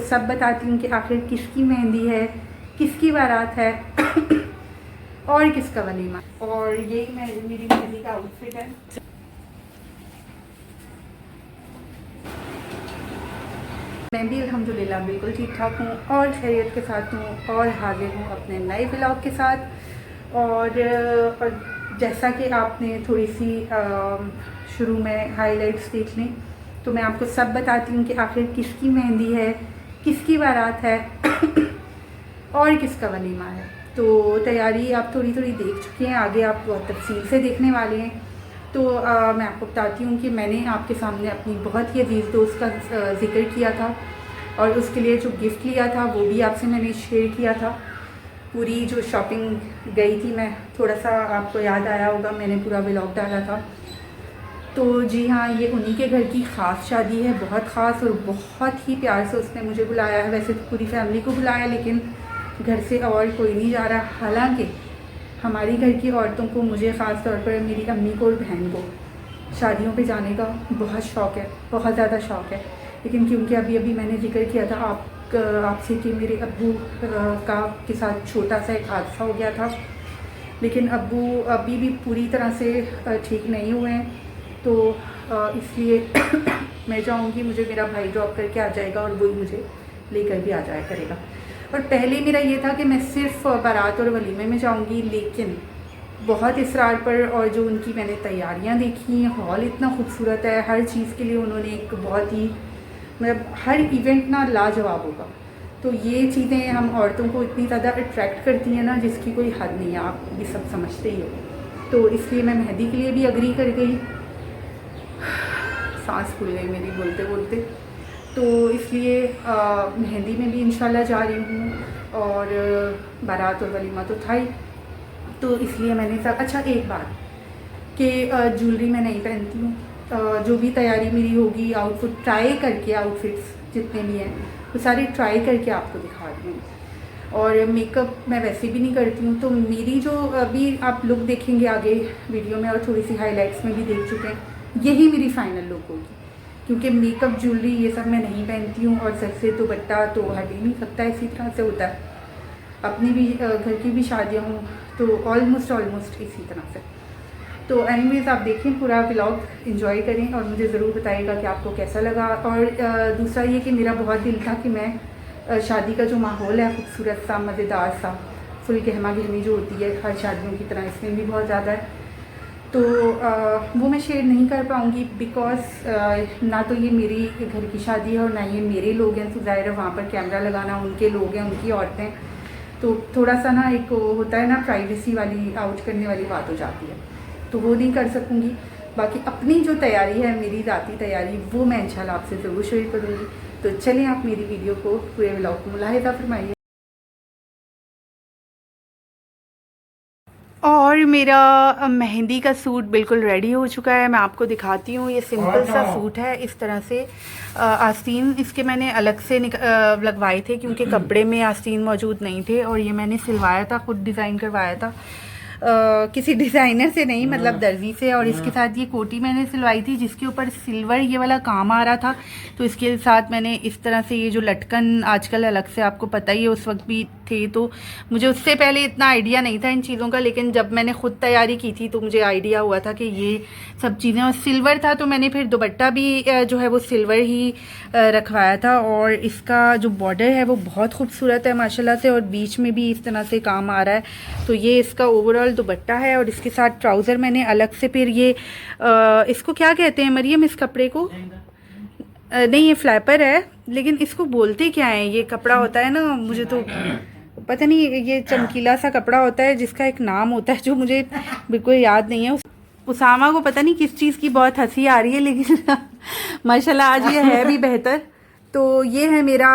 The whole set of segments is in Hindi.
सब बताती हूँ कि आखिर किसकी मेहंदी है, किसकी बारात है और किसका वलीमा। और यही मेरी मेहंदी का आउटफिट है। मैं भी अल्हम्दुलिल्लाह बिल्कुल ठीक ठाक हूँ और खैरियत के साथ हूँ और हाजिर हूँ अपने नए ब्लॉग के साथ। और जैसा कि आपने थोड़ी सी शुरू में हाइलाइट्स देख ली, तो मैं आपको सब बताती हूँ कि आखिर किसकी मेहंदी है, किसकी बारात है और किसका वलीमा है। तो तैयारी आप थोड़ी थोड़ी देख चुकी हैं, आगे आप बहुत तफसील से देखने वाले हैं। तो मैं आपको बताती हूँ कि मैंने आपके सामने अपनी बहुत ही अजीज़ दोस्त का ज़िक्र किया था और उसके लिए जो गिफ्ट लिया था वो भी आपसे मैंने शेयर किया था। पूरी जो शॉपिंग गई थी मैं, थोड़ा सा आपको याद आया होगा, मैंने पूरा व्लॉग डाला था। तो जी हाँ, ये उन्हीं के घर की ख़ास शादी है, बहुत ख़ास, और बहुत ही प्यार से उसने मुझे बुलाया है। वैसे तो पूरी फैमिली को बुलाया, लेकिन घर से और कोई नहीं जा रहा। हालांकि हमारी घर की औरतों को, मुझे ख़ास तौर पर मेरी अम्मी को और बहन को शादियों पे जाने का बहुत शौक़ है, बहुत ज़्यादा शौक़ है। लेकिन क्योंकि अभी मैंने जिक्र किया था आपसे कि मेरे अब्बू के साथ छोटा सा एक हादसा हो गया था, लेकिन अब्बू अभी भी पूरी तरह से ठीक नहीं हुए हैं। तो इसलिए मैं चाहूँगी, मुझे मेरा भाई ड्रॉप करके आ जाएगा और वही मुझे लेकर भी आ जाया करेगा। और पहले मेरा ये था कि मैं सिर्फ बारात और वलीमे में जाऊँगी, लेकिन बहुत इसरार पर, और जो उनकी मैंने तैयारियां देखी, हॉल इतना खूबसूरत है, हर चीज़ के लिए उन्होंने एक बहुत ही, मतलब हर इवेंट ना लाजवाब होगा। तो ये चीज़ें हम औरतों को इतनी ज़्यादा अट्रैक्ट करती हैं ना, जिसकी कोई हद नहीं है, आप भी सब समझते ही हो। तो इसलिए मैं मेहंदी के लिए भी अग्री कर गई। सांस फूल गई मेरी बोलते बोलते। तो इसलिए मेहंदी में भी इंशाल्लाह जा रही हूँ, और बारात और वलीमा तो था ही, तो इसलिए मैंने सब। अच्छा, एक बात कि ज्वेलरी मैं नहीं पहनती हूँ। जो भी तैयारी मेरी होगी, आउटफिट ट्राई करके, आउटफिट्स जितने भी हैं वो सारे ट्राई करके आपको दिखा रही हूँ। और मेकअप मैं वैसे भी नहीं करती हूँ। तो मेरी जो अभी आप लुक देखेंगे आगे वीडियो में, और थोड़ी सी हाइलाइट्स में भी देख चुके हैं, यही मेरी फाइनल लुक होगी। क्योंकि मेकअप, ज्वेलरी, ये सब मैं नहीं पहनती हूँ, और सर से दुपट्टा तो हट ही नहीं सकता, इसी तरह से होता है। अपनी भी घर की भी शादियाँ हों तो ऑलमोस्ट इसी तरह से। तो एनीवेज़, आप देखें पूरा व्लॉग, एंजॉय करें और मुझे ज़रूर बताइएगा कि आपको कैसा लगा। और दूसरा ये कि मेरा बहुत दिल था कि मैं शादी का जो माहौल है, खूबसूरत सा, मज़ेदार सा, फुल गहमा गहमी जो होती है हर शादियों की तरह, इसमें भी बहुत ज़्यादा है, तो वो मैं शेयर नहीं कर पाऊँगी। बिकॉज़ ना तो ये मेरी घर की शादी है और ना ये मेरे लोग हैं, तो ज़ाहिर है वहाँ पर कैमरा लगाना उनके लोग हैं, उनकी औरतें, तो थोड़ा सा ना एक होता है ना, प्राइवेसी वाली, आउट करने वाली बात हो जाती है, तो वो नहीं कर सकूँगी। बाकी अपनी जो तैयारी है, मेरी ज़ाती तैयारी, वो मैं इंशाल्लाह आपसे ज़रूर शेयर करूँगी। तो चलें, आप मेरी वीडियो को, पूरे व्लॉग को मुलाहिज़ा फरमाइए। और मेरा मेहंदी का सूट बिल्कुल रेडी हो चुका है, मैं आपको दिखाती हूँ। ये सिंपल सा सूट है, इस तरह से। आस्तीन इसके मैंने अलग से लगवाए थे, क्योंकि कपड़े में आस्तीन मौजूद नहीं थे, और ये मैंने सिलवाया था, खुद डिज़ाइन करवाया था, किसी डिज़ाइनर से नहीं, मतलब दर्जी से। और इसके साथ ये कोटी मैंने सिलवाई थी, जिसके ऊपर सिल्वर ये वाला काम आ रहा था। तो इसके साथ मैंने इस तरह से ये जो लटकन आजकल अलग से, आपको पता ही है, उस वक्त भी थे, तो मुझे उससे पहले इतना आइडिया नहीं था इन चीज़ों का, लेकिन जब मैंने ख़ुद तैयारी की थी तो मुझे आइडिया हुआ था कि ये सब चीज़ें, और सिल्वर था, तो मैंने फिर दुपट्टा भी जो है वो सिल्वर ही रखवाया था। और इसका जो बॉर्डर है वो बहुत खूबसूरत है माशाल्लाह से, और बीच में भी इस तरह से काम आ रहा है। तो ये इसका ओवरऑल दुपट्टा है, और इसके साथ ट्राउज़र मैंने अलग से, फिर ये इसको क्या कहते हैं मरियम, इस कपड़े को? नहीं, ये फ्लैपर है, लेकिन इसको बोलते क्या है? ये कपड़ा होता है ना, मुझे तो पता नहीं, ये चमकीला सा कपड़ा होता है जिसका एक नाम होता है, जो मुझे बिल्कुल याद नहीं है। उसामा को पता नहीं किस चीज़ की बहुत हंसी आ रही है, लेकिन माशाल्लाह आज ये है भी बेहतर। तो ये है मेरा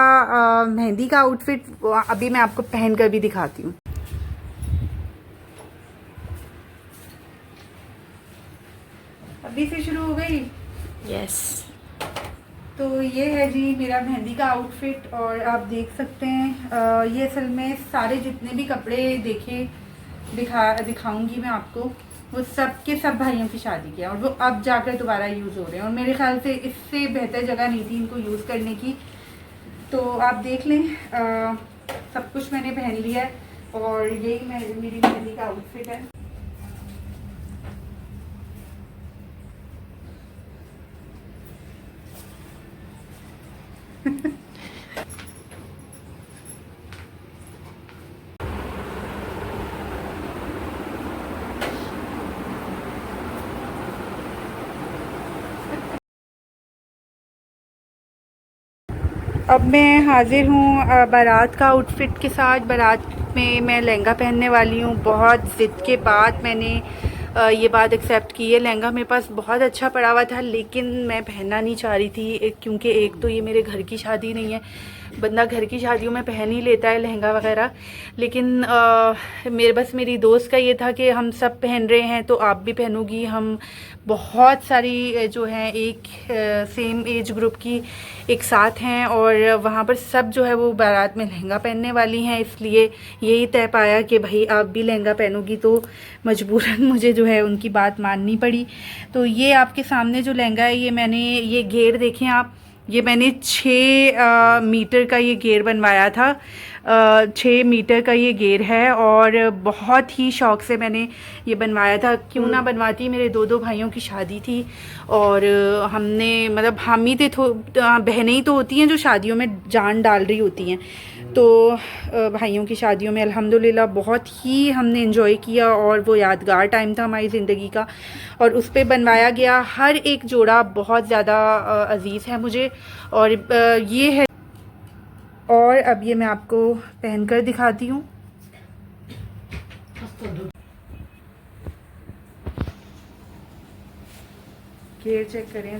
मेहंदी का आउटफिट। अभी मैं आपको पहन कर भी दिखाती हूँ। अभी से शुरू हो गई। यस। तो ये है जी मेरा मेहंदी का आउटफिट, और आप देख सकते हैं ये असल में सारे जितने भी कपड़े दिखाऊंगी मैं आपको, वो सब के सब भाइयों की शादी के, और वो अब जाकर दोबारा यूज़ हो रहे हैं, और मेरे ख्याल से इससे बेहतर जगह नहीं थी इनको यूज़ करने की। तो आप देख लें, सब कुछ मैंने पहन लिया है और यही मेरी मेहंदी का आउटफिट है। अब मैं हाज़िर हूँ बारात का आउटफिट के साथ। बारात में मैं लहंगा पहनने वाली हूँ। बहुत ज़िद के बाद मैंने ये बात एक्सेप्ट की है। लहंगा मेरे पास बहुत अच्छा पड़ा हुआ था, लेकिन मैं पहनना नहीं चाह रही थी, क्योंकि एक तो ये मेरे घर की शादी नहीं है। बंदा घर की शादियों में पहन ही लेता है लहंगा वगैरह, लेकिन मेरी दोस्त का ये था कि हम सब पहन रहे हैं तो आप भी पहनोगी। हम बहुत सारी जो हैं एक सेम एज ग्रुप की एक साथ हैं और वहाँ पर सब जो है वो बारात में लहंगा पहनने वाली हैं, इसलिए यही तय पाया कि भाई आप भी लहंगा पहनोगी, तो मजबूरन मुझे जो है उनकी बात माननी पड़ी। तो ये आपके सामने जो लहंगा है, ये घेर देखें आप, ये मैंने 6 मीटर का ये घेर बनवाया था। 6 मीटर का ये घेर है और बहुत ही शौक़ से मैंने ये बनवाया था। क्यों ना बनवाती, मेरे दो भाइयों की शादी थी और हमने मतलब हम ही थे, बहनें ही तो होती हैं जो शादियों में जान डाल रही होती हैं। तो भाइयों की शादियों में अल्हम्दुलिल्लाह बहुत ही हमने एंजॉय किया और वो यादगार टाइम था हमारी ज़िंदगी का। और उस पे बनवाया गया हर एक जोड़ा बहुत ज़्यादा अज़ीज़ है मुझे। और ये है, और अब ये मैं आपको पहन कर दिखाती हूँ। घेर चेक करें।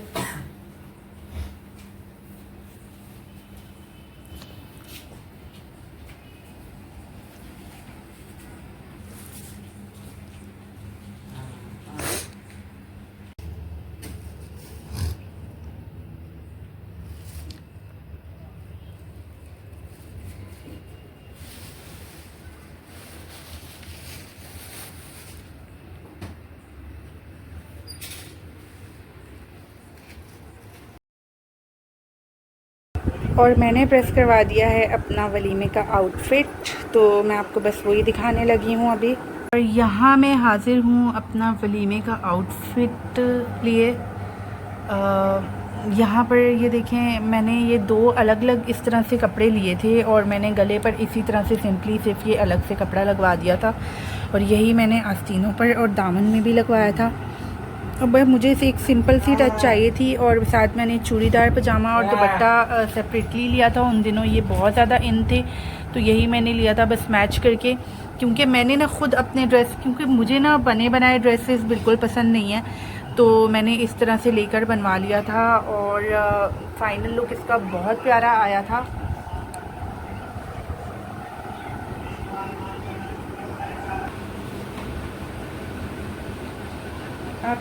और मैंने प्रेस करवा दिया है अपना वलीमे का आउटफिट, तो मैं आपको बस वही दिखाने लगी हूँ अभी। और यहाँ मैं हाज़िर हूँ अपना वलीमे का आउटफिट लिए। यहाँ पर ये देखें, मैंने ये 2 अलग अलग इस तरह से कपड़े लिए थे और मैंने गले पर इसी तरह से सिंपली सिर्फ ये अलग से कपड़ा लगवा दिया था और यही मैंने आस्तीनों पर और दामन में भी लगवाया था। अब मुझे एक सिंपल सी टच चाहिए थी और साथ मैंने चूड़ीदार पजामा और दुपट्टा सेपरेटली लिया था। उन दिनों ये बहुत ज़्यादा इन थे, तो यही मैंने लिया था बस मैच करके। क्योंकि मैंने ना ख़ुद अपने ड्रेस, क्योंकि मुझे ना बने बनाए ड्रेसेस बिल्कुल पसंद नहीं है, तो मैंने इस तरह से लेकर बनवा लिया था और फाइनल लुक इसका बहुत प्यारा आया था। हाँ